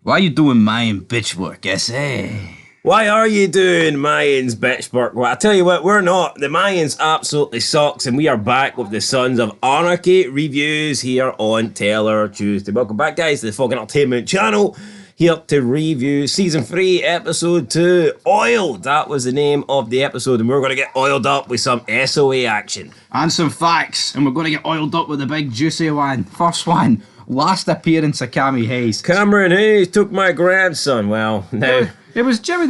Why you doing Mayan bitch work, SA? Why are you doing Mayans bitch work? Well, I tell you what, we're not. The Mayans absolutely sucks, and we are back with the Sons of Anarchy reviews here on Taylor Tuesday. Welcome back, guys, to the fucking entertainment channel. Here to review Season 3, Episode 2, Oiled. That was the name of the episode, and we're going to get oiled up with some SOA action. And some facts, and we're going to get oiled up with the big juicy one. First one, last appearance of Cammy Hayes. Cameron Hayes took my grandson. Well, now... It was Jimmy's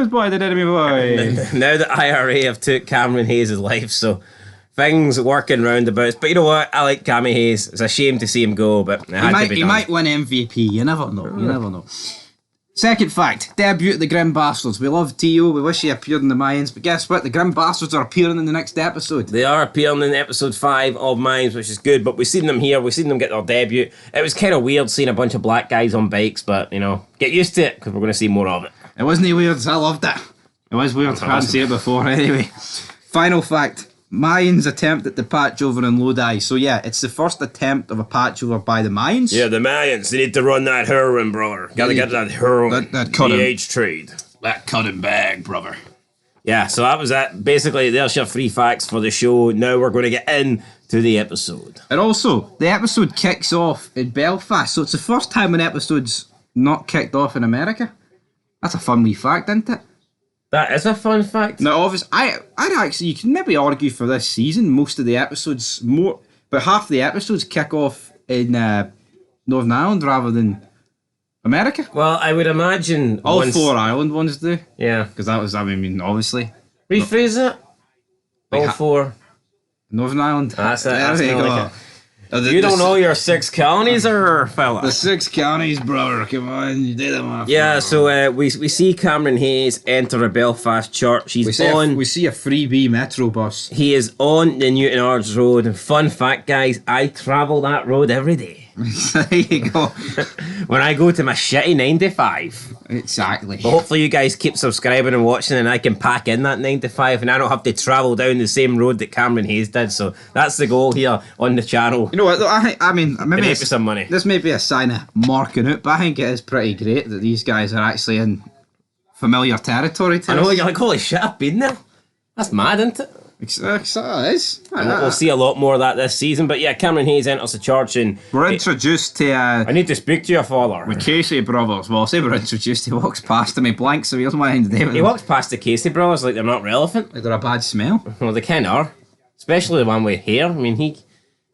boy, the enemy boy. Now the IRA have took Cameron Hayes' life, so things working roundabouts. But you know what? I like Cammy Hayes. It's a shame to see him go, but it had to be done. He might win MVP. You never know. You never know. Second fact, debut of the Grim Bastards. We love Tio. We wish he appeared in the Mayans, but guess what? The Grim Bastards are appearing in the next episode. They are appearing in episode 5 of Mayans, which is good, but we've seen them here. We've seen them get their debut. It was kind of weird seeing a bunch of black guys on bikes, but, you know, get used to it, because we're going to see more of it. It wasn't weird. I loved it. It was weird. I hadn't seen it before anyway. Final fact. Mayans attempt at the patch over in Lodi. So yeah, it's the first attempt of a patch over by the Mayans. Yeah, the Mayans. They need to run that heroin, brother. Gotta get that heroin. That DH trade. That cutting bag, brother. Yeah, so that was that. Basically, there's your 3 facts for the show. Now we're going to get into the episode. And also, the episode kicks off in Belfast. So it's the first time an episode's not kicked off in America. That's a fun wee fact, isn't it? That is a fun fact. Now, obviously, I'd actually, you can maybe argue for this season, most of the episodes, but half the episodes kick off in Northern Ireland rather than America. Well, I would imagine all 4 Ireland ones do. Yeah. Because that was, I mean, obviously. Rephrase it. All 4. Northern Ireland. That's it. There you go. You don't know your 6 counties, or fella? The 6 counties, brother. Come on, you did them. Yeah, so we see Cameron Hayes enter a Belfast church. We see a 3B Metro bus. He is on the Newton Ards Road. And fun fact, guys, I travel that road every day. There you go. When I go to my shitty 9 to 5. Exactly. But hopefully you guys keep subscribing and watching, and I can pack in that 9 to 5, and I don't have to travel down the same road that Cameron Hayes did. So that's the goal here on the channel. You know what? I mean, maybe it's some money. This may be a sign of marking out, but I think it is pretty great that these guys are actually in familiar territory. I know, you're like, holy shit, I've been there. That's mad, isn't it? It is. We'll see a lot more of that this season. But yeah, Cameron Hayes enters the church, and we're introduced to... I need to speak to your father. The Casey brothers. Well, I'll say we're introduced. He walks past him, he blanks, so he doesn't want anything to do with He walks past the Casey brothers like they're not relevant. Like they're a bad smell. Well, they kind of are. Especially the one with hair. I mean, he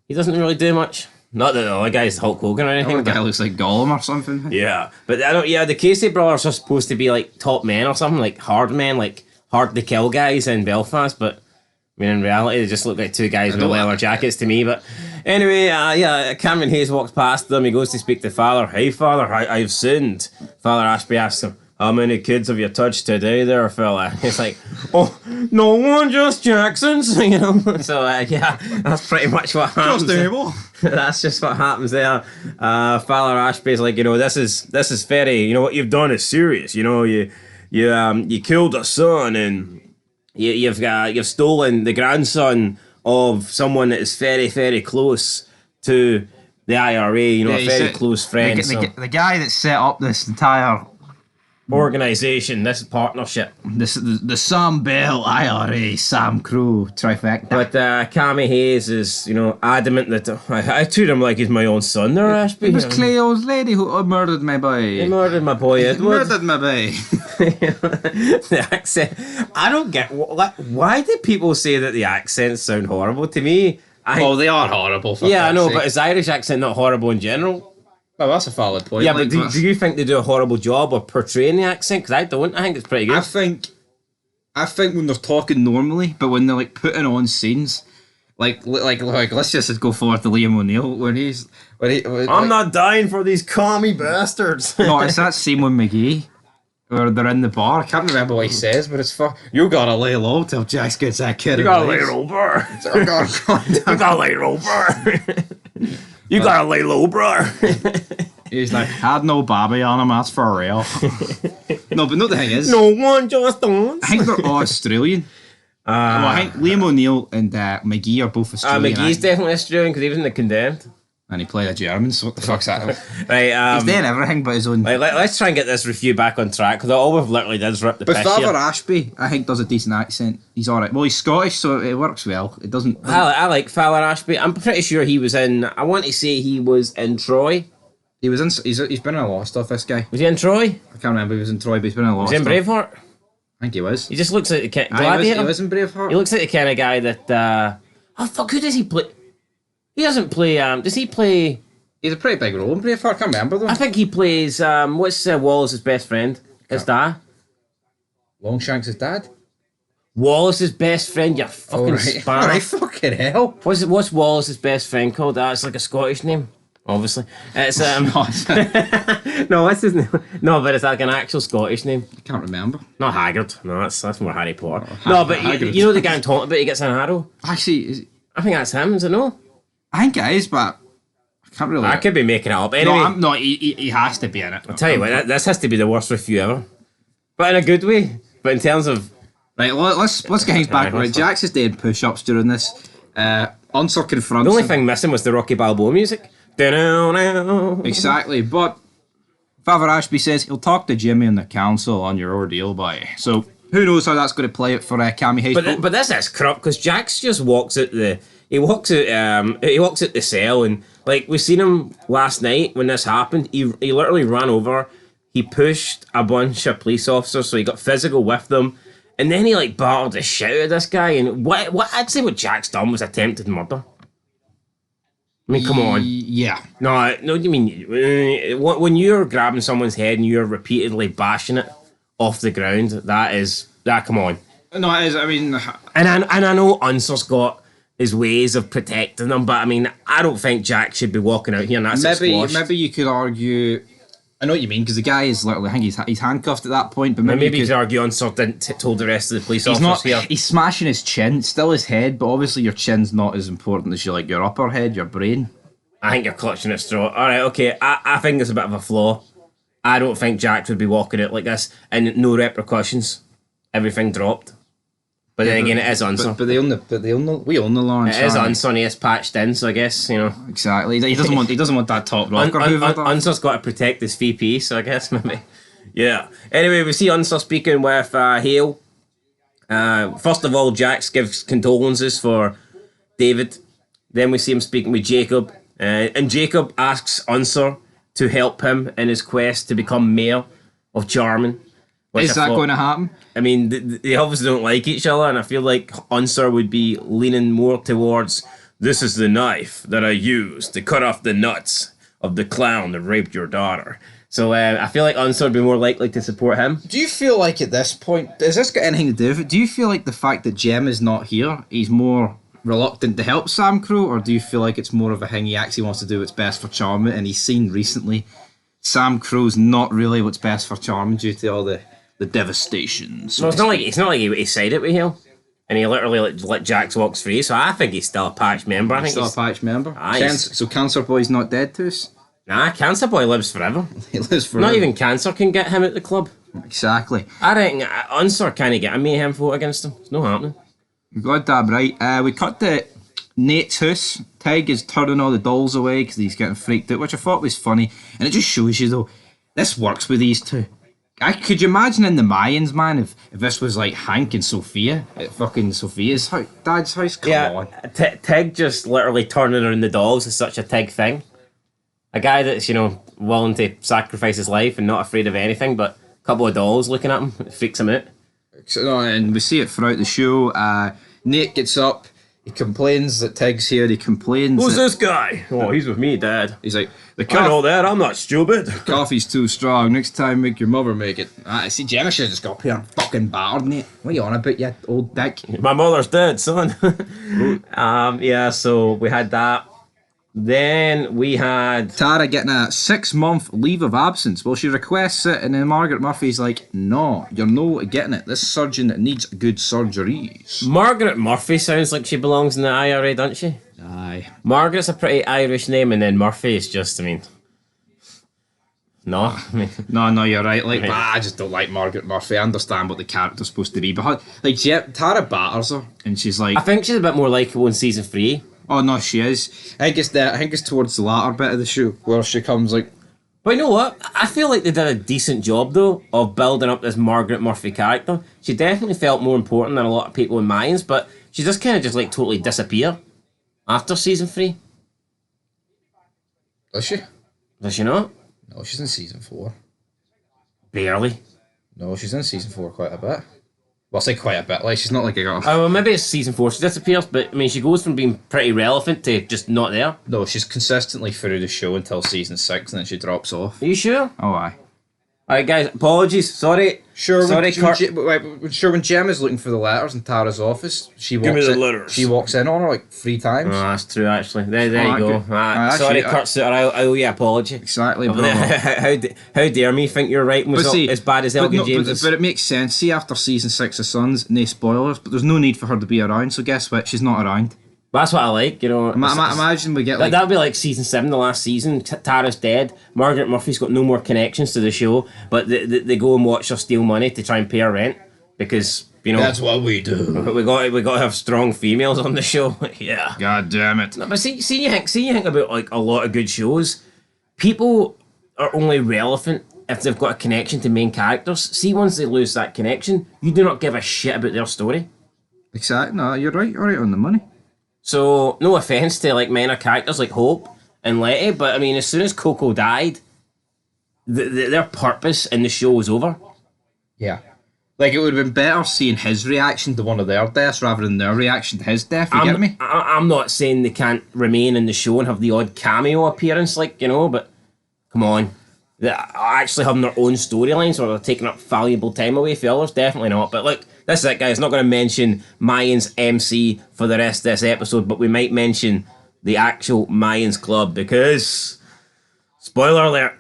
doesn't really do much. Not that the other guy's Hulk Hogan or anything. The guy looks like Gollum or something. Yeah. But the Casey brothers are supposed to be like top men or something, like hard men, like hard to kill guys in Belfast, but I mean, in reality, they just look like 2 guys with leather jackets to me. But anyway, Cameron Hayes walks past them. He goes to speak to Father. Hey, Father, I've sinned. Father Ashby asks him, how many kids have you touched today there, fella? He's like, oh, no one, just Jackson's, you know. So, yeah, that's pretty much what happens. Just Abel. That's just what happens there. Father Ashby's like, you know, this is very, you know, what you've done is serious. You know, you killed a son, and you've stolen the grandson of someone that is very, very close to the IRA, you know, a very close friend. The guy that set up this entire organisation, this partnership. The Sam Bell IRA SAMCRO trifecta. But Cammy Hayes is, you know, adamant that I treat him like he's my own son there, Ashby. It was Cleo's lady who murdered my boy. He murdered my boy, Edward. Murdered my boy. The accent. I don't get... Why do people say that the accents sound horrible? To me... They are horrible. Yeah, I know, but is Irish accent not horrible in general? Well, that's a valid point. Yeah, but do you think they do a horrible job of portraying the accent? Because I don't. I think it's pretty good. I think when they're talking normally, but when they're like putting on scenes, like let's just go forward to Liam O'Neill I'm not dying for these commie bastards. No, it's that scene with McGee where they're in the bar. I can't remember what he says, but it's you gotta lay low till Jax gets that kid. You gotta lay over. You gotta lay over. You gotta lay low, bro. He's like, had no Bobby on him, that's for real. No, but no, the thing is, no one just dance. I think they're all Australian. Well, I think Liam O'Neill and McGee are both Australian. McGee's definitely Australian because he was in The Condemned. And he played a German, so what the fuck's that? Right, He's doing everything but his own. Let's try and get this review back on track, because all we've literally did is rip the But piss Father here. Ashby, I think, does a decent accent. He's alright. Well, he's Scottish, so it works well. It doesn't. I like Father Ashby. I'm pretty sure he was in. I want to say he was in Troy. He was in. He's been in a lot of stuff. This guy. Was he in Troy? I can't remember. If he was in Troy, but he's been in a lot. Was of he in stuff. Braveheart? I think he was. He just looks like the Gladiator. Gladiator. He was in Braveheart. He looks like the kind of guy that. Oh fuck! Who does he play? He doesn't play. Does he play? He's a pretty big role in Braveheart. I can't remember though. I think he plays. What's Wallace's best friend? His dad. Longshanks' dad. Wallace's best friend. You fucking spanner. Alright, fucking hell. What's Wallace's best friend called? It's like a Scottish name. Obviously, it's no, what's his name? No, but it's like an actual Scottish name. I can't remember. Not Haggard. No, that's more Harry Potter. No, but you know the guy I'm talking about. He gets an arrow. Actually, I think that's him. Is it no? I think it is, but I can't really. I could be making it up. Anyway, no, he has to be in it. I'll tell you what. This has to be the worst review ever, but in a good way. But in terms of right, let's get things back. Right, Jax is doing push-ups during this. Unser confronts. The only him. thing missing was the Rocky Balboa music. Exactly, but Father Ashby says he'll talk to Jimmy and the council on your ordeal, boy. So who knows how that's going to play it for Cammy Hayes? But this is corrupt because Jax just walks out he walks out the cell, and like we seen him last night when this happened. He literally ran over. He pushed a bunch of police officers, so he got physical with them, and then he like battled the shit out of this guy. And what I'd say what Jax done was attempted murder. I mean, come on. Yeah. No, you mean when you're grabbing someone's head and you're repeatedly bashing it off the ground, that come on. No, it is. I mean, and I know Unser's got his ways of protecting them, but I mean, I don't think Jack should be walking out here and that's maybe you could argue. I know what you mean, because the guy is literally, I think he's handcuffed at that point, but maybe you could argue Unser didn't told the rest of the police officers here. He's smashing his chin, still his head, but obviously your chin's not as important as your upper head, your brain. I think you're clutching at straw. Alright, okay, I think there's a bit of a flaw. I don't think Jack would be walking out like this, and no repercussions. Everything dropped. But then again, it is Unser. But we own the law. It is Unser, and he is patched in, so I guess, you know. Exactly. He doesn't want that top rocker. Unser's got to protect his VP, so I guess maybe. Yeah. Anyway, we see Unser speaking with Hale. First of all, Jax gives condolences for David. Then we see him speaking with Jacob. And Jacob asks Unser to help him in his quest to become mayor of Jarman. Is that going to happen? I mean, they obviously don't like each other, and I feel like Unser would be leaning more towards, this is the knife that I used to cut off the nuts of the clown that raped your daughter. So I feel like Unser would be more likely to support him. Do you feel like at this point, has this got anything to do with it? Do you feel like the fact that Jem is not here, he's more reluctant to help SAMCRO, or do you feel like it's more of a thing he actually wants to do what's best for Charmin, and he's seen recently SAMCRO's not really what's best for Charmin due to all the devastation. So it's not like he said it with him, and he literally let Jax walks free. So I think he's still a patch member. He's still a patch member. So Cancer Boy's not dead to us. Nah, Cancer Boy lives forever. He lives forever. Not even cancer can get him at the club. Exactly. I reckon Unser can't get a mayhem vote against him. It's not happening. Goddamn right. We cut to Nate's house. Tig is turning all the dolls away because he's getting freaked out, which I thought was funny, and it just shows you though this works with these two. Could you imagine in the Mayans, man, if this was like Hank and Sophia at fucking Sophia's dad's house? Come on. Tig just literally turning around the dolls is such a Tig thing. A guy that's, you know, willing to sacrifice his life and not afraid of anything, but a couple of dolls looking at him, it freaks him out. So, and we see it throughout the show. Nate gets up, he complains that Tig's here, he complains. Who's this guy? Oh, he's with me, Dad. He's like, I know that, I'm not stupid. The coffee's too strong, next time make your mother make it. See, Gemma should have just got up here and fucking battered, Nate. What are you on about, you old dick? My mother's dead, son. Yeah, so we had that. Then we had Tara getting a 6-month leave of absence. Well, she requests it, and then Margaret Murphy's like, no, you're no getting it. This surgeon needs good surgeries. Margaret Murphy sounds like she belongs in the IRA, doesn't she? Aye. Margaret's a pretty Irish name, and then Murphy is just, I mean... No. No, you're right. Like, I just don't like Margaret Murphy. I understand what the character's supposed to be, but like, Tara batters her, and she's like... I think she's a bit more likeable in season 3. Oh no, she is. I think it's towards the latter bit of the show where she comes like. But you know what? I feel like they did a decent job though of building up this Margaret Murphy character. She definitely felt more important than a lot of people in Mayans, but she just kind of just like totally disappeared after season 3. Does she? Does she not? No, she's in season 4. Barely. No, she's in season 4 quite a bit. Well, I say quite a bit. Like she's not like a girl. Oh, well, maybe it's season 4. She disappears, but I mean, she goes from being pretty relevant to just not there. Are No, she's consistently through the show until season 6, and then she drops off. you sure? Oh, aye. Alright, guys, apologies. Sorry. Sure, Sorry, Kurt. when Gemma's looking for the letters in Tara's office, she walks me the in, letters. She walks in on her like 3 times. Oh, that's true, actually. There you go. good. That's Sorry, you. Kurt Sutter. I owe you an apology. Exactly, bro. How dare me think you're right was as bad as Elgin James. But it makes sense. See, after season 6 of Sons, no spoilers, but there's no need for her to be around. So guess what? She's not around. That's what I like, you know. Imagine we get like That would be like season 7, the last season. Tara's dead. Margaret Murphy's got no more connections to the show, but they go and watch her steal money to try and pay her rent because, you know. that's what we do. We got to have strong females on the show. Yeah. God damn it. No, but see you think about like a lot of good shows. People are only relevant if they've got a connection to main characters. See, once they lose that connection, you do not give a shit about their story. Exactly. No, you're right. You're right on the money. So, no offense to like minor characters like Hope and Letty, but I mean, as soon as Coco died, their purpose in the show was over. Yeah. Like, it would have been better seeing his reaction to one of their deaths rather than their reaction to his death. You get me? I'm not saying they can't remain in the show and have the odd cameo appearance, like, you know, but come on. They're actually having their own storylines or they're taking up valuable time away for others? Definitely not. But look, this is it, guys. Not going to mention Mayans MC for the rest of this episode, but we might mention the actual Mayans Club because, spoiler alert,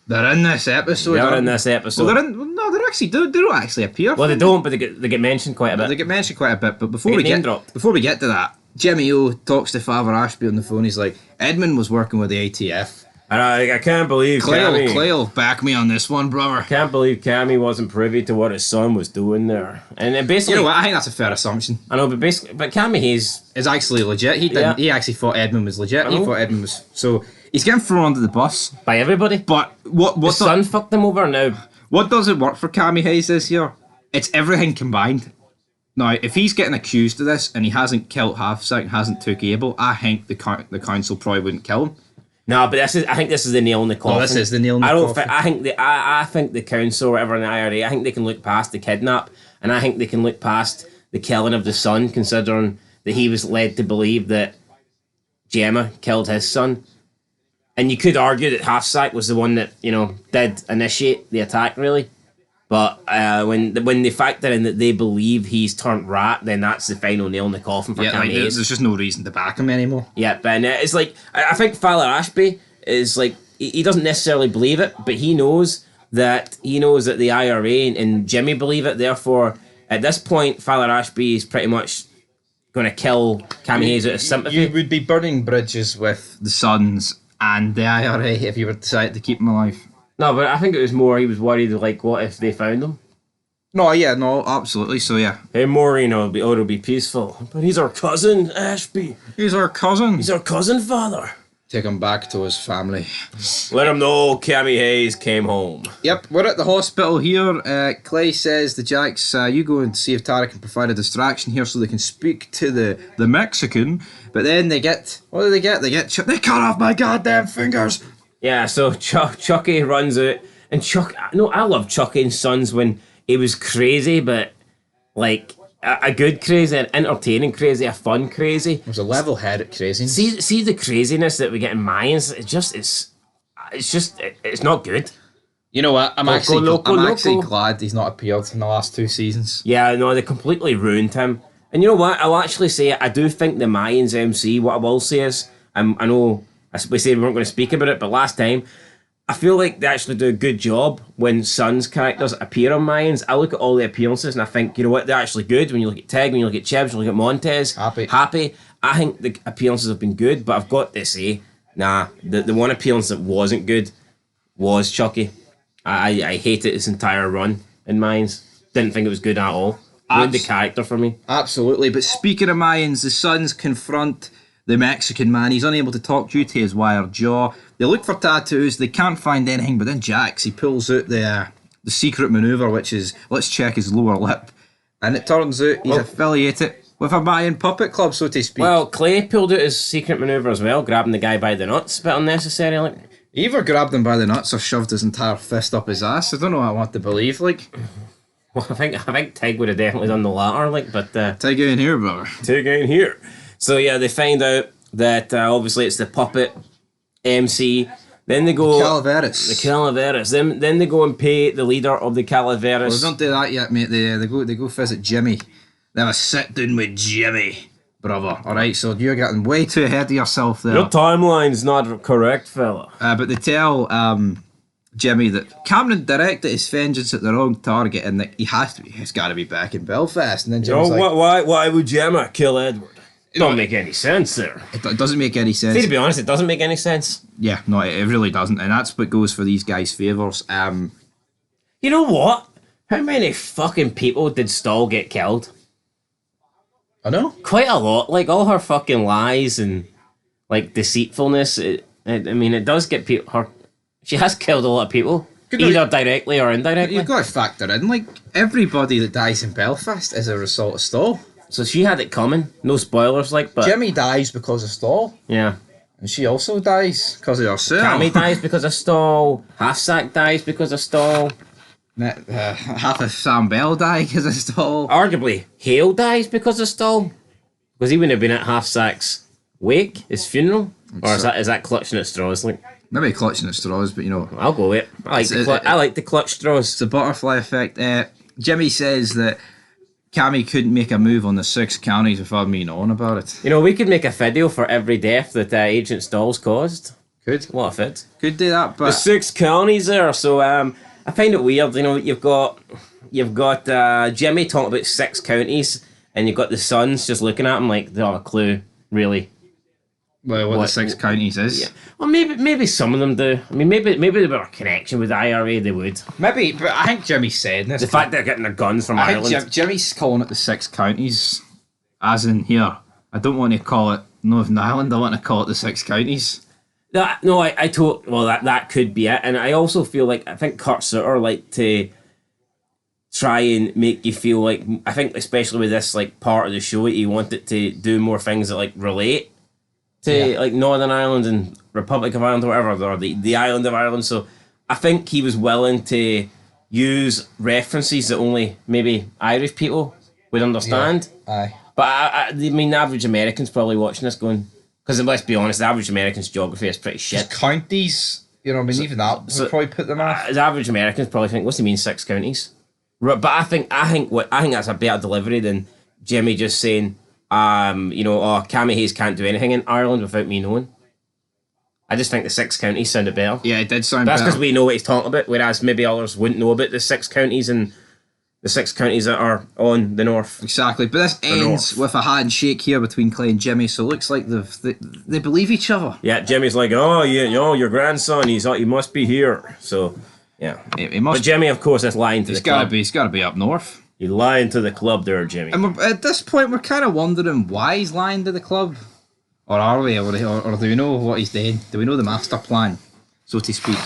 they're in this episode. they're in this episode. Well, they don't actually appear. Well, they don't, but they get mentioned quite a bit. They get mentioned quite a bit. But before They we get name get dropped. before we get to that, Jimmy O talks to Father Ashby on the phone. He's like, Edmund was working with the ATF. And I can't believe Clay'll back me on this one, brother. Can't believe Cammy wasn't privy to what his son was doing there. And then basically, You know what? I think that's a fair assumption. I know, but Cammy Hayes, It's actually legit. He didn't. Yeah. He actually thought Edmund was legit. He know. thought Edmund was. So he's getting thrown under the bus. by everybody, But what his son fucked him over now. what doesn't work for Cammy Hayes this year? It's everything combined. Now, if he's getting accused of this and he hasn't killed Halfsack, hasn't took Abel, I think the council probably wouldn't kill him. No, but I think this is the nail in the coffin. this is the nail in the I don't coffin. I think the council or whatever in the IRA, I think they can look past the kidnap, and I think they can look past the killing of the son, considering that he was led to believe that Gemma killed his son. And you could argue that Halfsack was the one that, you know, did initiate the attack, really. But when they factor in that they believe he's turned rat, then that's the final nail in the coffin for Yeah, Cammy like, Hayes. there's just no reason to back him anymore. Yeah, but it's like I think Father Ashby is like he doesn't necessarily believe it, but he knows that the IRA and Jimmy believe it. Therefore, at this point, Father Ashby is pretty much going to kill Cammy Hayes out of sympathy. You would be burning bridges with the Sons and the IRA if you were decided to keep him alive. No, but I think it was more he was worried like what if they found him. No, yeah, no, absolutely. So yeah, Hey, Maureen, it'll be peaceful, but he's our cousin Ashby. he's our cousin. He's our cousin father. Take him back to his family. Let him know Cammy Hayes came home. Yep, we're at the hospital here. Clay says to Jax, you go and see if Tara can provide a distraction here so they can speak to the Mexican. But then they get, what do they get? They cut off my goddamn fingers. Yeah, so Chucky runs out, and I love Chucky and Sons when he was crazy, but like a good crazy, an entertaining crazy, a fun crazy. There's a level-headed craziness. See the craziness that we get in Mayans. It's not good. You know what? I'm actually Loco. glad he's not appeared in the last 2 seasons. Yeah, no, they completely ruined him. And you know what? I'll actually say I do think the Mayans MC. What I will say is, I know we said we weren't going to speak about it, but last time, I feel like they actually do a good job when Sun's characters appear on Mayans. I look at all the appearances and I think, you know what, they're actually good. When you look at Tig, when you look at Chibs, when you look at Montez, Happy. I think the appearances have been good, but I've got to say, the one appearance that wasn't good was Chucky. I hated his entire run in Mayans. Didn't think it was good at all. Ruined the character for me. Absolutely. But speaking of Mayans, the Suns confront the Mexican man. He's unable to talk due to his wired jaw. They look for tattoos. They can't find anything, but then Jax, he pulls out the secret maneuver, which is, let's check his lower lip. And it turns out he's affiliated with a Mayan puppet club, so to speak. Well, Clay pulled out his secret maneuver as well, grabbing the guy by the nuts. A bit unnecessary, like. He either grabbed him by the nuts or shoved his entire fist up his ass. I don't know what I want to believe, like. Well, I think Tig would have definitely done the latter, like, but... Tig in here, brother. Tig in here. So, yeah, they find out that, obviously, it's the puppet MC. Then they go... Calaveras. The Calaveras. Then they go and pay the leader of the Calaveras. Well, they don't do that yet, mate. They go visit Jimmy. They have a sit-down with Jimmy, brother. Alright, so you're getting way too ahead of yourself there. Your timeline's not correct, fella. But they tell Jimmy that Cameron directed his vengeance at the wrong target and that he's got to be back in Belfast. And then Jimmy's why would Gemma kill Edward? Don't make any sense there. It doesn't make any sense. See, to be honest, it doesn't make any sense. Yeah, no, it really doesn't. And that's what goes for these guys' favours. You know what? How many fucking people did Stoll get killed? I know. Quite a lot. Like, all her fucking lies and, like, deceitfulness. I mean, it does get people... She has killed a lot of people. Either directly or indirectly. You've got to factor in, like, everybody that dies in Belfast is a result of Stoll. So she had it coming. No spoilers, like, but... Jimmy dies because of Stoll. Yeah. And she also dies because of herself. Cammy dies because of Stoll. Half-Sack dies because of Stoll. Half of Sam Bell died because of Stoll. Arguably, Hale dies because of Stoll. Because he wouldn't have been at Half-Sack's wake, his funeral. Or is that clutching at straws? Like, maybe clutching at straws, but you know... I'll go with it. I like the clutch straws. It's the butterfly effect. Jimmy says that Cammy couldn't make a move on the 6 counties without me knowing about it. You know, we could make a video for every death that Agent Stoll's caused. Could. What if it? Could do that, but... The 6 counties there, so I find it weird, you know, you've got Jimmy talking about 6 counties, and you've got the Sons just looking at him like, they don't have a clue, really. Well, what the 6 counties is. Yeah. Well, maybe some of them do. I mean, maybe they were a connection with the IRA, they would. Maybe, but I think Jimmy's saying this. The fact they're getting their guns from Ireland. I think Jimmy's calling it the 6 counties, as in here. I don't want to call it Northern Ireland, I want to call it the 6 counties. That could be it. And I also feel like, I think Kurt Sutter liked to try and make you feel like, I think especially with this like part of the show, he wanted to do more things that like relate to like Northern Ireland and Republic of Ireland or whatever, or the island of Ireland. So I think he was willing to use references that only maybe Irish people would understand. Yeah. Aye. But I mean, the average American's probably watching this going, because let's be honest, the average American's geography is pretty shit. Just counties, you know, I mean, even that would probably put them off. The average Americans probably think, what's he mean 6 counties? But I think that's a better delivery than Jimmy just saying, Cammy Hayes can't do anything in Ireland without me knowing. I just think the 6 counties sounded better. Yeah, it did sound better. That's better. because we know what he's talking about, whereas maybe others wouldn't know about the 6 counties and the 6 counties that are on the north. Exactly, but this ends with a handshake here between Clay and Jimmy, so it looks like they believe each other. Yeah, Jimmy's like, oh, yeah, your grandson, he must be here. So, yeah. He must. But Jimmy, of course, is lying to the club. He's got to be up north. You're lying to the club there, Jimmy. And at this point, we're kind of wondering why he's lying to the club. Or are we? Or do we know what he's doing? Do we know the master plan, so to speak?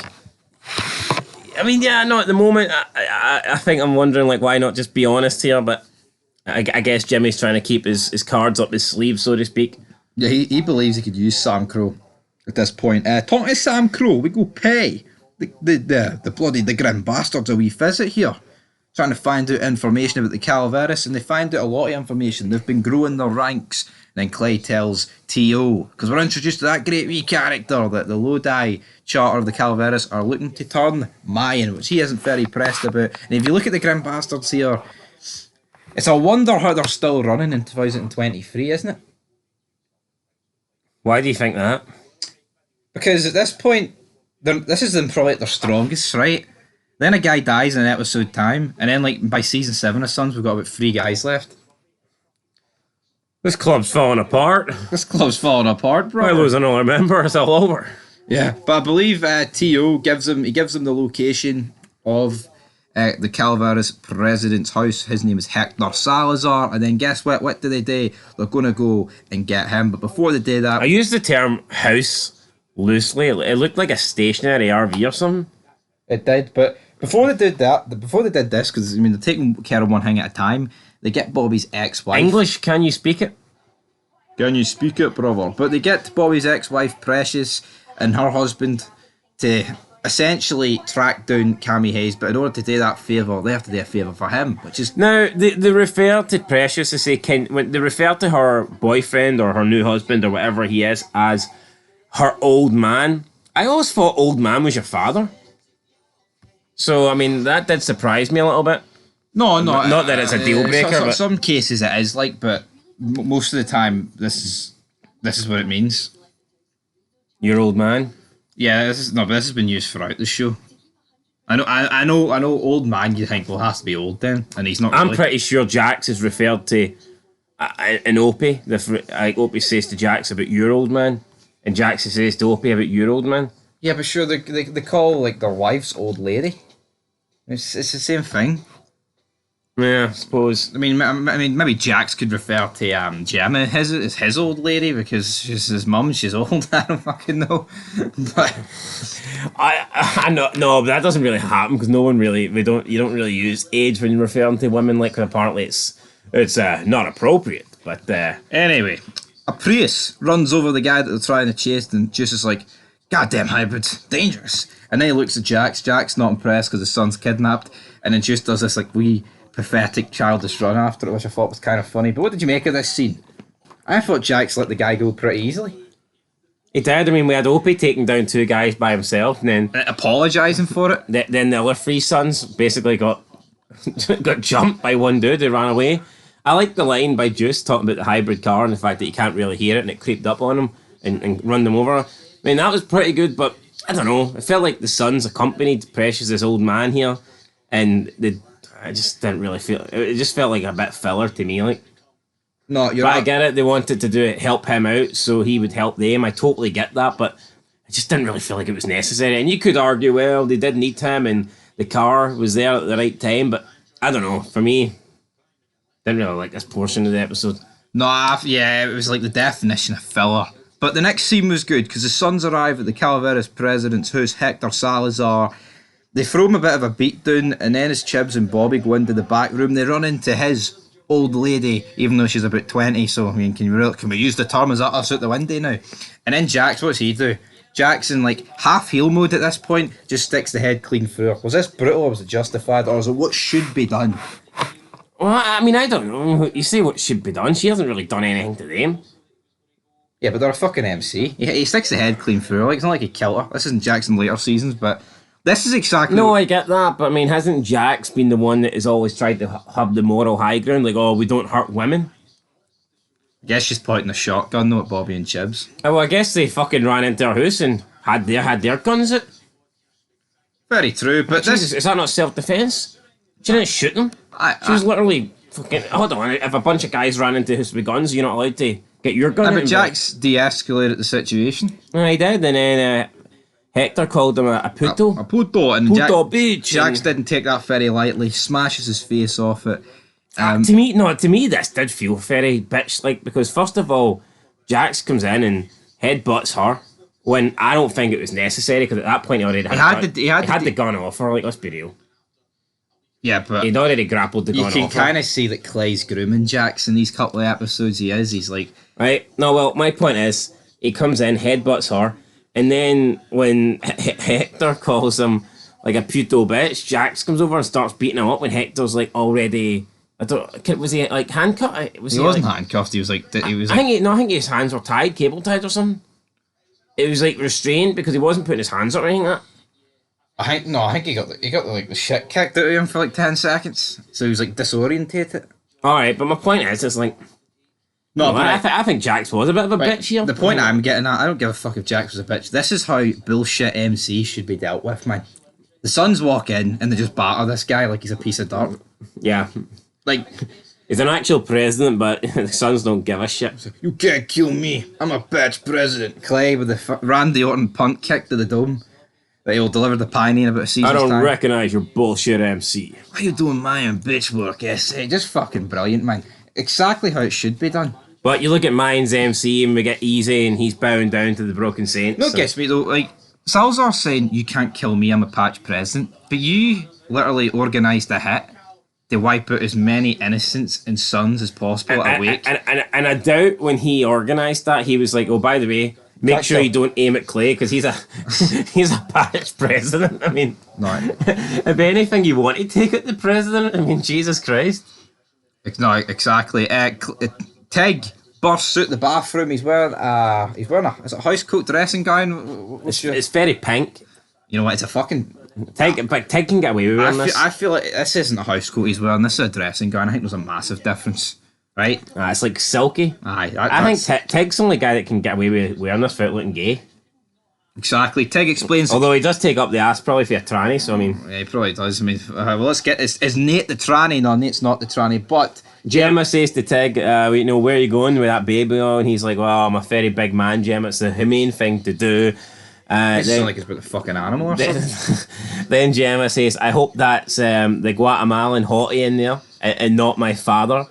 I mean, yeah, no, at the moment, I think I'm wondering, like, why not just be honest here? But I guess Jimmy's trying to keep his cards up his sleeve, so to speak. Yeah, he believes he could use SAMCRO at this point. Talking to SAMCRO, we go pay the grim bastards a wee visit here. Trying to find out information about the Calaveras, and they find out a lot of information. They've been growing their ranks. And then Clay tells T.O., because we're introduced to that great wee character, that the Lodi charter of the Calaveras are looking to turn Mayan, which he isn't very pressed about. And if you look at the Grim Bastards here, it's a wonder how they're still running in 2023, isn't it? Why do you think that? Because at this point, this is them probably at their strongest, right? Then a guy dies in an episode time, and then like by season 7 of Sons, we've got about 3 guys left. This club's falling apart. This club's falling apart, bro. I lose another member, it's all over. Yeah, but I believe T.O. gives him the location of the Calaveras president's house. His name is Hector Salazar. And then guess what? What do? They're going to go and get him. But before they do that... I use the term house loosely. It looked like a stationary RV or something. It did, but before they did this, because, I mean, they're taking care of one thing at a time, they get Bobby's ex-wife. English, can you speak it? Can you speak it, brother? But they get Bobby's ex-wife, Precious, and her husband to essentially track down Cammy Hayes, but in order to do that favour, they have to do a favour for him, which is... Now, they refer to Precious to say, when they refer to her boyfriend or her new husband or whatever he is as her old man. I always thought old man was your father. So, I mean, that did surprise me a little bit. No. Not that it's a deal breaker, but... Some cases it is, like, but most of the time, this is what it means. Your old man? Yeah, this has been used throughout the show. I know. Old man. You think, well, it has to be old then, and he's not. I'm really. pretty sure Jax is referred to in Opie. Like Opie says to Jax about your old man, and Jax says to Opie about your old man. Yeah, but sure, they call like their wife's old lady. It's the same thing. Yeah, I suppose. I mean, maybe Jax could refer to Gemma as his old lady because she's his mum. She's old. I don't fucking know. But I know, no, but that doesn't really happen because no one really. You don't really use age when you're referring to women. Like, apparently it's not appropriate. But anyway, a Prius runs over the guy that they're trying to chase, and Juice is like, "Goddamn hybrid, dangerous." And then he looks at Jax. Jack's not impressed because his son's kidnapped, and then Juice does this like wee pathetic childish run after it, which I thought was kind of funny. But what did you make of this scene? I thought Jax let the guy go pretty easily. He did. I mean, we had Opie taking down two guys by himself, and then apologising for it. Then the other three sons basically got jumped by one dude who ran away. I like the line by Juice talking about the hybrid car and the fact that you can't really hear it and it creeped up on him and run them over. I mean, that was pretty good, but I don't know. It felt like the sons accompanied Precious' old man here, and I just didn't really feel... It just felt like a bit filler to me, like. No, you're but right. I get it. They wanted to do it, help him out, so he would help them. I totally get that, but I just didn't really feel like it was necessary. And you could argue, well, they did need him, and the car was there at the right time, but I don't know. For me, didn't really like this portion of the episode. No, yeah, it was like the definition of filler. But the next scene was good, because the sons arrive at the Calaveras president's house, Hector Salazar. They throw him a bit of a beatdown, and then as Chibs and Bobby go into the back room, they run into his old lady, even though she's about 20, so, I mean, can we use the term as us out the window now? And then Jax, what's he do? Jax, in like half heel mode at this point, just sticks the head clean through her. Was this brutal, or was it justified, or is it what should be done? Well, I mean, I don't know. You say what should be done. She hasn't really done anything to them. Yeah, but they're a fucking MC. He sticks the head clean through her. Like, it's not like he killed her. This isn't Jax in later seasons, but this is exactly... No, I get that, but I mean, hasn't Jax been the one that has always tried to have the moral high ground? Like, oh, we don't hurt women? I guess she's pointing a shotgun, though, at Bobby and Chibs. Oh, well, I guess they fucking ran into her house and had their guns out. Very true, but Jesus, is that not self-defence? She didn't shoot them. She was literally fucking... Hold on, if a bunch of guys ran into the house with guns, you're not allowed to get your gun out. But Jax de-escalated the situation. Oh, he did, and then Hector called him a puto. A puto, and puto bitch. Jax didn't take that very lightly, smashes his face off it. To me, this did feel very bitch-like, because first of all, Jax comes in and headbutts her, when I don't think it was necessary, because at that point he already had the gun off her, like, let's be real. Yeah, but... He'd already grappled the gun off her. You can kind of see that Clay's grooming Jax in these couple of episodes. He's like... Right, no, well, my point is, he comes in, headbutts her, and then when Hector calls him, like, a puto bitch, Jax comes over and starts beating him up when Hector's, like, already... was he, like, handcuffed? He wasn't handcuffed, he was, like... I think his hands were tied, cable tied or something. It was, like, restrained because he wasn't putting his hands up or anything like that. I think he got the shit kicked out of him for like 10 seconds. So he was like disorientated. Alright, but my point is, it's like... No, I think Jax was a bit of a bitch here. The point I'm getting at, I don't give a fuck if Jax was a bitch. This is how bullshit MC should be dealt with, man. The Sons walk in and they just batter this guy like he's a piece of dirt. Yeah. Like... He's an actual president, but the Sons don't give a shit. Like, you can't kill me. I'm a bitch president. Clay with the Randy Orton punt kick to the dome. that he'll deliver the piney in about a season's I don't time. recognize your bullshit MC. Why are you doing my own bitch work essay? Just fucking brilliant, man. Exactly how it should be done. But you look at Mine's MC and we get Easy and he's bowing down to the Broken Saints. No, it gets me though. Like Salazar saying, "You can't kill me. I'm a patch president," but you literally organised a hit to wipe out as many innocents and sons as possible at a wake. And I doubt when he organised that, he was like, "Oh, by the way, make sure you don't aim at Clay because he's a he's a patch president." I mean, No. if anything, you want to take out the president. I mean, Jesus Christ. No, exactly. Tig bursts out the bathroom. He's wearing a is it a house coat dressing gown? It's very pink. You know what? It's a fucking. But Tig can get away with wearing this. I feel like this isn't a house coat he's wearing. This is a dressing gown. I think there's a massive difference, right? It's like silky. Aye, I think Tig's the only guy that can get away with wearing this without looking gay. Exactly. Tig explains. Although he does take up the ass probably for a tranny, so I mean. Yeah, he probably does. I mean, well, let's get. Is Nate the tranny? No, Nate's not the tranny, but. Gemma says to Tig, where are you going with that baby on? And he's like, well, I'm a very big man, Gemma. It's the humane thing to do. It sounds like it's about the fucking animal or something. Then Gemma says, I hope that's the Guatemalan hottie in there and not my father.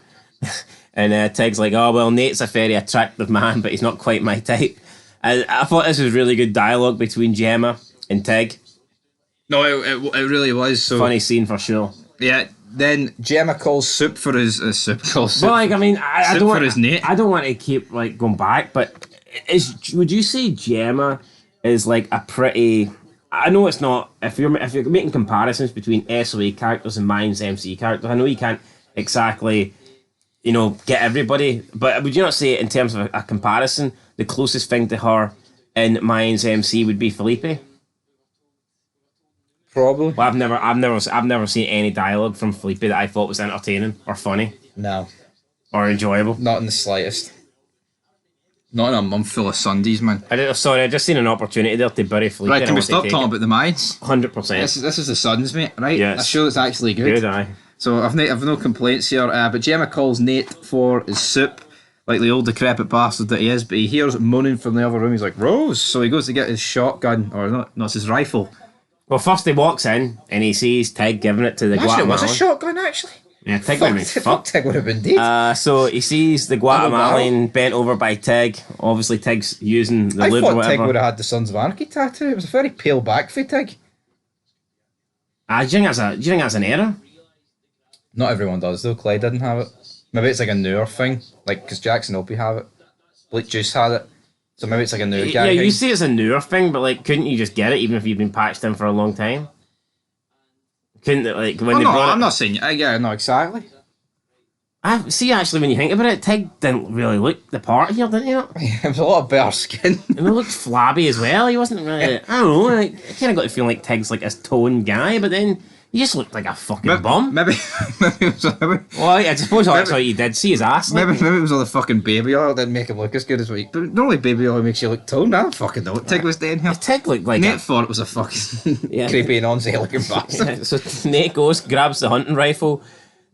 And Tig's like, oh, well, Nate's a very attractive man, but he's not quite my type. I thought this was really good dialogue between Gemma and Tig. No, it really was. So funny scene for sure. Yeah. Then Gemma calls soup for his soup. Calls well, like I mean, I don't want his Nate. I don't want to keep like going back, but would you say Gemma is like a pretty? I know it's not. If you're making comparisons between SOA characters and Mine's MC characters, I know you can't exactly, get everybody. But would you not say in terms of a comparison, the closest thing to her in Mine's MC would be Felipe? Probably. Well, I've never seen any dialogue from Felipe that I thought was entertaining or funny. No. Or enjoyable. Not in the slightest. Not in a month full of Sundays, man. I just seen an opportunity there to bury Felipe. Right, can we stop talking about the mines? 100%. This is the Suns, mate. Right. Yes. A show that's actually good. Good, aye. So I've no complaints here. But Gemma calls Nate for his soup, like the old decrepit bastard that he is. But he hears moaning from the other room. He's like, Rose. So he goes to get his shotgun, or not, it's his rifle. Well, first he walks in and he sees Tig giving it to the Guatemalan. It was a shotgun, actually. Yeah, Tig would have been fucked. Tig would have been dead. So he sees the Guatemalan bent over by Tig. Obviously, Tig's using the lube or whatever. I thought Tig would have had the Sons of Anarchy tattoo. It was a very pale back for Tig. Do you think that's an error? Not everyone does, though. Clay didn't have it. Maybe it's like a newer thing, like because Jackson Opie have it. Blake Juice had it. So maybe it's like a newer guy. Yeah, you say it's a newer thing, but like, couldn't you just get it even if you've been patched in for a long time? Couldn't it, like when I'm not saying. Yeah, no, exactly. I see. Actually, when you think about it, Tig didn't really look the part here, didn't he? It was a lot of bare skin. And he looked flabby as well. He wasn't really. I don't know. I kind of got the feeling like Tig's like a toned guy, but then he just looked like a fucking bum. Maybe it was. Well, I suppose that's how you did see his ass. Maybe it was all the fucking baby oil that didn't make him look as good as what he. But normally baby oil makes you look toned. I don't fucking know what Tig was doing here. Tig looked like Nate thought it was a fucking creepy and on looking bastard. Yeah, so Nate goes, grabs the hunting rifle,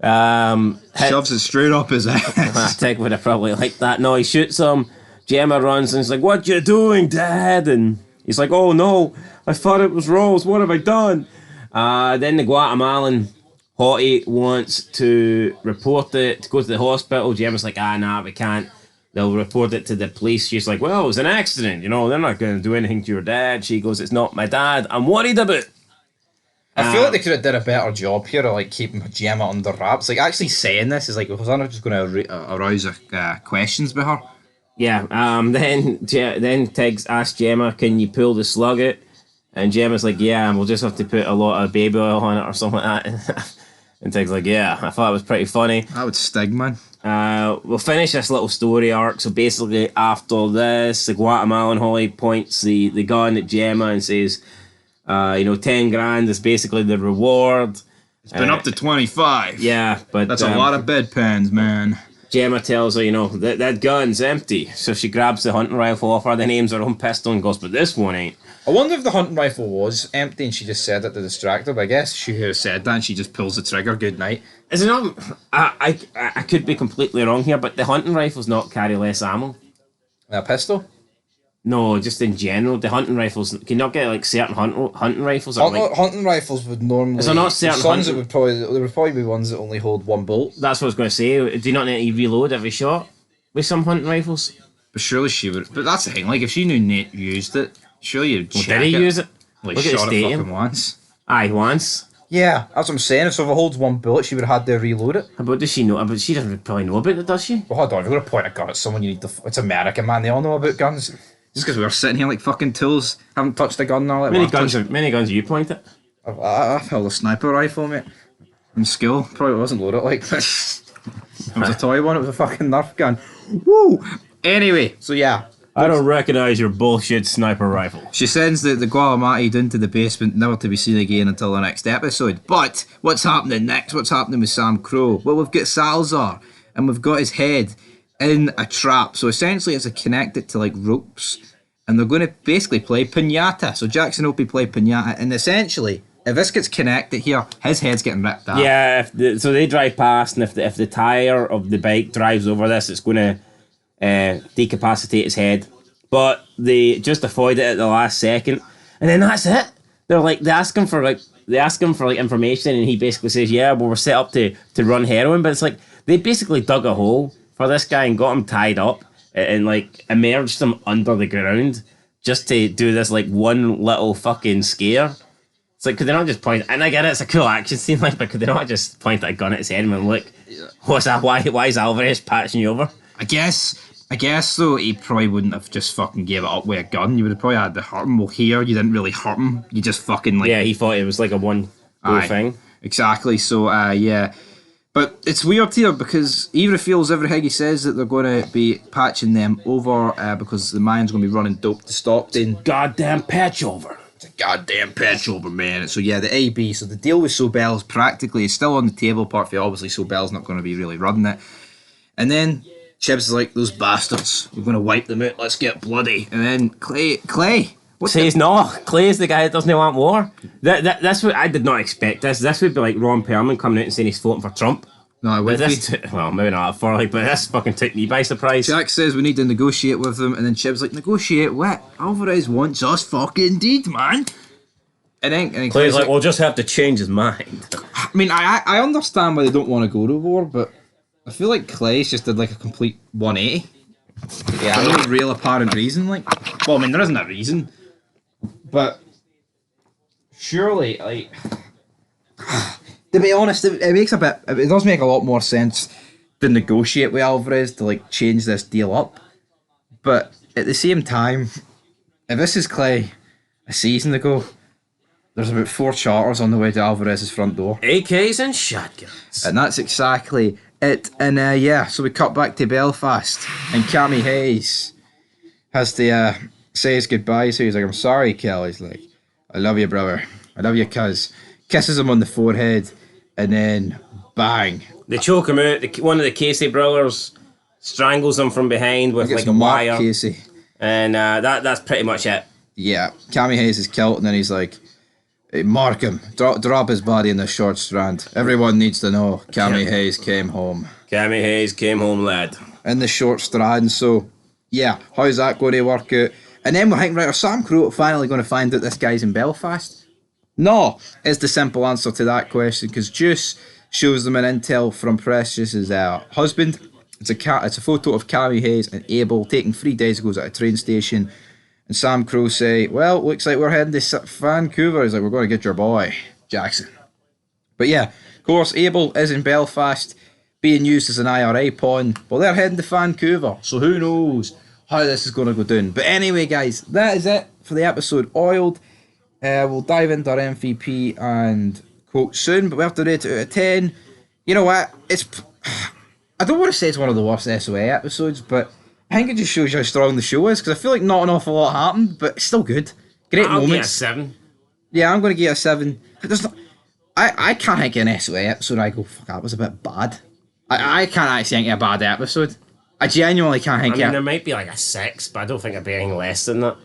shoves it straight up his ass. Tig would have probably liked that. No, he shoots him. Gemma runs and he's like, "What you doing, Dad?" And he's like, "Oh no, I thought it was Rose. What have I done?" Then the Guatemalan hottie wants to report it, to go to the hospital. Gemma's like, nah, we can't. They'll report it to the police. She's like, well, it was an accident. They're not going to do anything to your dad. She goes, it's not my dad. I'm worried about it. I feel like they could have did a better job here of like keeping Gemma under wraps. Like actually saying this is like, was I not just going to arouse questions with her? Yeah. Then Tiggs asked Gemma, can you pull the slug out? And Gemma's like, yeah, and we'll just have to put a lot of baby oil on it or something like that. And Tig's like, yeah, I thought it was pretty funny. That would sting, man. We'll finish this little story arc. So basically, after this, the Guatemalan Holly points the gun at Gemma and says, 10 grand is basically the reward. It's been up to 25. Yeah, but that's a lot of bedpans, man. Gemma tells her, that gun's empty. So she grabs the hunting rifle off her, then aims her own pistol and goes, but this one ain't. I wonder if the hunting rifle was empty and she just said it to distract her, but I guess she could have said that and she just pulls the trigger, good night. Is it not? I could be completely wrong here, but the hunting rifles not carry less ammo. A pistol? No, just in general, the hunting rifles. Can you not get like certain hunting rifles? That are, like, Hunting rifles would normally. Is there not certain the ones that hunting- there would probably be ones that only hold one bolt. that's what I was going to say. Do you not need to reload every shot with some hunting rifles? But surely she would. But that's the thing. Like, if she knew Nate used it, surely you'd Well, check did he it. use it? Like, Look at the shot it stadium. fucking once. Aye, once. Yeah, that's what I'm saying. So if it holds one bullet, she would have had to reload it. But does she know? But she doesn't probably know about it, does she? Well, hold on. If you're gonna point a gun at someone, you need to. It's America, man. They all know about guns. Just because we were sitting here like fucking tools, haven't touched a gun now. Like, Many well, guns you point at. I held a sniper rifle, mate. In school, probably wasn't loaded like this. It was a toy one. It was a fucking Nerf gun. Woo! Anyway, So yeah, I don't recognize your bullshit sniper rifle. she sends the Gualamati down to the basement, never to be seen again until the next episode. But what's happening next? What's happening with SAMCRO? Well, we've got Salazar, and we've got his head in a trap. So essentially, it's connected to like ropes, and they're going to basically play pinata. So Jackson Opie play pinata, and essentially, if this gets connected here, his head's getting ripped out. Yeah, so they drive past, and if the tire of the bike drives over this, it's going to decapacitate his head. But they just avoid it at the last second, and then that's it. They ask him for information, and he basically says, "Yeah, well, we're set up to run heroin." But it's like they basically dug a hole for this guy and got him tied up and like immersed him under the ground just to do this like one little fucking scare. It's like, could they not just point? And I get it, it's a cool action scene, like, but could they not just point a gun at his head and be like, "What's that? Why is Alvarez patching you over?" I guess though, he probably wouldn't have just fucking gave it up with a gun. You would have probably had to hurt him. Well, here you didn't really hurt him. You just fucking like. Yeah, he thought it was like a one go thing. Exactly. So yeah, but it's weird here because he reveals everything he says that they're going to be patching them over because the mine's going to be running dope to Stockton. Goddamn patch over. It's a goddamn patch over, man. So yeah, the AB. So the deal with Sobel's practically is still on the table. Apart from obviously Sobel's not going to be really running it, and then Chibs is like, those bastards, we're going to wipe them out, let's get bloody. And then Clay. Says no, Clay's the guy that doesn't want war. That's what I did not expect. This would be like Ron Perlman coming out and saying he's voting for Trump. No, I would be. Well, maybe not for like, but this fucking took me by surprise. Jack says we need to negotiate with them, and then Chibs like, negotiate what? Alvarez wants us fucking dead, man. And then Clay's like, we'll just have to change his mind. I mean, I understand why they don't want to go to war, but I feel like Clay's just did like a complete 180. Yeah, no real apparent reason. Like, well, I mean, there isn't a reason, but surely, like, to be honest, it does make a lot more sense to negotiate with Alvarez to like change this deal up. But at the same time, if this is Clay a season ago, there's about 4 charters on the way to Alvarez's front door. AKs and shotguns. And that's exactly it. And yeah, so we cut back to Belfast, and Cammy Hayes has to say his goodbyes. So he's like, I'm sorry, Kel. He's like, I love you, brother. I love you, cuz. Kisses him on the forehead, and then bang. They choke him out. One of the Casey brothers strangles him from behind with like a Mark wire. Casey. And that's pretty much it. Yeah, Cammy Hayes is killed, and then he's like, hey, mark him. Drop his body in the short strand. Everyone needs to know Cammy Hayes came home. Cammy Hayes came home, lad. In the short strand, so yeah, how's that going to work out? And then we're thinking, right, are SAMCRO finally going to find out this guy's in Belfast? No, is the simple answer to that question, because Juice shows them an intel from Precious's husband. It's a photo of Cammy Hayes and Abel taken 3 days ago at a train station. And SAMCRO say, well, looks like we're heading to Vancouver. He's like, we're going to get your boy, Jackson. But yeah, of course, Abel is in Belfast, being used as an IRA pawn. Well, they're heading to Vancouver, so who knows how this is going to go down. But anyway, guys, that is it for the episode Oiled. We'll dive into our MVP and quote soon, but we have to rate it out of 10. You know what? I don't want to say it's one of the worst SOA episodes, but I think it just shows you how strong the show is, because I feel like not an awful lot happened, but it's still good. Great I'll moments. give it a 7. Yeah, I'm going to give it a 7. I can't think of an SOA episode I go, fuck, that was a bit bad. I can't actually think of a bad episode. I genuinely can't think of it. There might be like a 6, but I don't think it'd be anything less than that.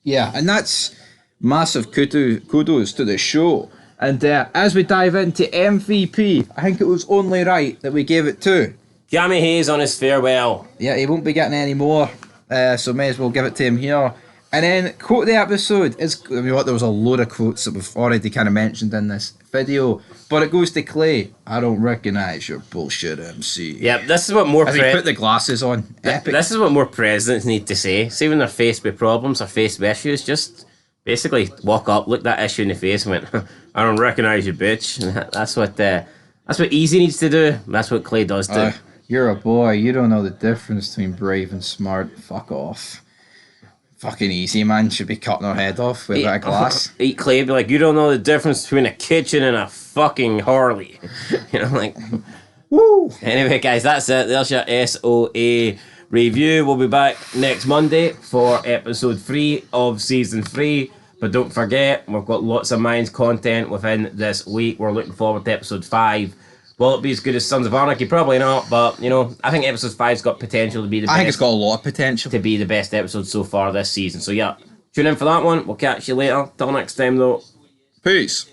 Yeah, and that's massive kudos to the show. And as we dive into MVP, I think it was only right that we gave it to Cammy Hayes on his farewell. Yeah, he won't be getting any more. So may as well give it to him here. And then quote of the episode is, I mean, what, there was a load of quotes that we've already kind of mentioned in this video, but it goes to Clay. I don't recognise your bullshit MC. Yeah, this is what more As he put the glasses on. Epic. This is what more presidents need to say. See, when they're faced with problems or faced with issues, just basically walk up, look that issue in the face, and went, "I don't recognise you, bitch." And that's what Easy needs to do. That's what Clay does too. You're a boy. You don't know the difference between brave and smart. Fuck off. Fucking Easy, man. Should be cutting her head off with that glass. Eat Clay, be like, you don't know the difference between a kitchen and a fucking Harley. You know, like, woo. Anyway, guys, that's it. There's your SOA review. We'll be back next Monday for episode 3 of season 3. But don't forget, we've got lots of Minds content within this week. We're looking forward to episode 5. Will it be as good as Sons of Anarchy? Probably not, but, you know, I think episode 5's got potential to be the best. I think it's got a lot of potential to be the best episode so far this season. So, yeah, tune in for that one. We'll catch you later. Till next time, though. Peace.